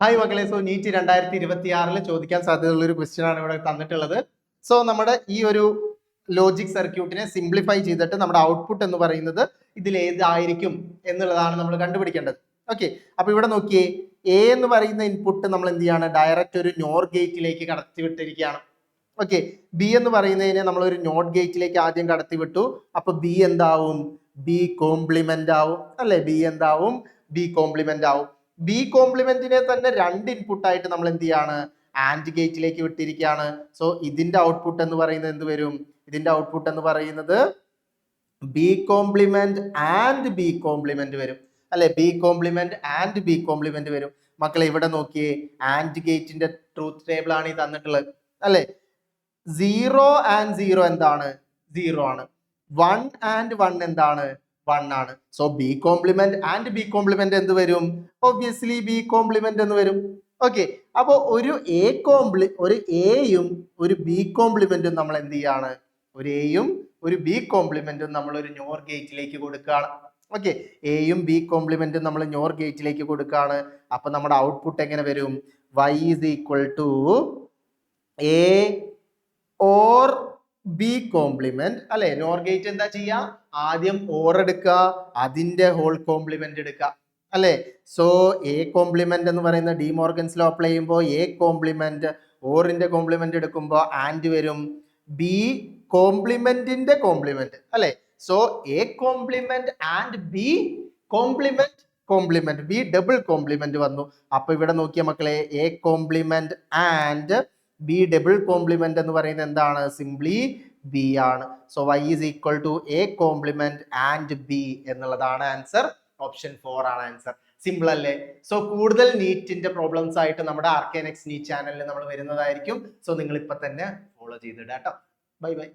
Hi മക്കളെ, so NEET 2026 ചോദിക്കാൻ സാധ്യതയുള്ള ഒരു ക്വസ്റ്റ്യൻ ആണ് ഇവിടെ തന്നിട്ടുള്ളത്. സോ നമ്മുടെ ഈ ഒരു ലോജിക് സർക്യൂട്ടിനെ സിംപ്ലിഫൈ ചെയ്തിട്ട് നമ്മുടെ ഔട്ട്പുട്ട് എന്ന് പറയുന്നത് ഇതിൽ ഏതായിരിക്കും എന്നുള്ളതാണ് നമ്മൾ കണ്ടുപിടിക്കേണ്ടത്. ഓക്കെ, അപ്പൊ ഇവിടെ നോക്കിയേ, എ എന്ന് പറയുന്ന ഇൻപുട്ട് നമ്മൾ എന്ത് ചെയ്യാണ്, ഡയറക്റ്റ് ഒരു നോർ ഗേറ്റിലേക്ക് കടത്തി വിട്ടിരിക്കുകയാണ്. ഓക്കെ, ബി എന്ന് പറയുന്നതിനെ നമ്മൾ ഒരു നോട്ട് ഗേറ്റിലേക്ക് ആദ്യം കടത്തി വിട്ടു. അപ്പൊ ബി എന്താവും, ബി കോംപ്ലിമെന്റ് ആവും അല്ലെ, ബി എന്താവും, ബി കോംപ്ലിമെന്റ് ആവും. ബി കോംപ്ലിമെന്റിനെ തന്നെ രണ്ട് ഇൻപുട്ട് ആയിട്ട് നമ്മൾ എന്ത് ചെയ്യാണ്, ആൻഡ് ഗേറ്റിലേക്ക് വിട്ടിരിക്കുകയാണ്. സോ ഇതിന്റെ ഔട്ട്പുട്ട് എന്ന് പറയുന്നത് എന്ത് വരും, ഇതിന്റെ ഔട്ട്പുട്ട് എന്ന് പറയുന്നത് B complement and B complement വരും അല്ലെ, B complement and B complement വരും. മക്കളെ ഇവിടെ നോക്കിയേ, ആൻഡ് ഗേറ്റിന്റെ ട്രൂത്ത് ടേബിൾ ആണ് ഈ തന്നിട്ടുള്ളത് അല്ലെ. 0 and 0 എന്താണ്, 0 ആണ്. 1 and 1 എന്താണ്, 1 ആണ്. So B complement and B complement എന്ത് വരും, ഒബ്വിയസ്ലി ബി കോംപ്ലിമെന്റ് എന്ന് വരും. ഓക്കെ, അപ്പൊ ഒരു എയും ഒരു ബി കോംപ്ലിമെന്റും നമ്മൾ എന്ത് ചെയ്യാണ്, ഒരു എയും ഒരു ബി കോംപ്ലിമെന്റും നമ്മൾ ഒരു നോർ ഗേറ്റിലേക്ക് കൊടുക്കുകയാണ്. ഓക്കെ, എയും ബി കോംപ്ലിമെന്റും നമ്മൾ നോർ ഗേറ്റിലേക്ക് കൊടുക്കുകയാണ്. അപ്പൊ നമ്മുടെ ഔട്ട്പുട്ട് എങ്ങനെ വരും, y is equal to A or B complement അല്ലെ. നോർ ഗേറ്റ് എന്താ ചെയ്യാ, ആദ്യം ഓർ എടുക്കുക, അതിന്റെ ഹോൾ കോംപ്ലിമെന്റ് എടുക്കുക അല്ലെ. സോ എ കോംപ്ലിമെന്റ് എന്ന് പറയുന്ന ഡി മോർഗൻസ് ലോ അപ്ലൈ ചെയ്യുമ്പോൾ എ കോംപ്ലിമെന്റ് ഓറിന്റെ കോംപ്ലിമെന്റ് എടുക്കുമ്പോൾ ആൻഡ് വരും, ബി കോംപ്ലിമെന്റിന്റെ കോംപ്ലിമെന്റ് അല്ലെ. So A complement and B complement B double complement വന്നു. അപ്പൊ ഇവിടെ നോക്കിയ മക്കളെ, A complement and B double complement എന്ന് പറയുന്നത് എന്താണ്, സിംപ്ലി ബി ആണ്. So y is equal to A complement and B എന്നുള്ളതാണ് ആൻസർ. ഓപ്ഷൻ 4 ആണ് ആൻസർ. സിമ്പിൾ അല്ലേ? സോ കൂടുതൽ നീറ്റിന്റെ പ്രോബ്ലംസ് ആയിട്ട് നമ്മുടെ ആർക്കേനെക്സ് നീറ്റ് ചാനലിൽ നമ്മൾ വരുന്നതായിരിക്കും. സോ നിങ്ങൾ ഇപ്പൊ തന്നെ ഫോളോ ചെയ്തിടാം കേട്ടോ. Bye bye.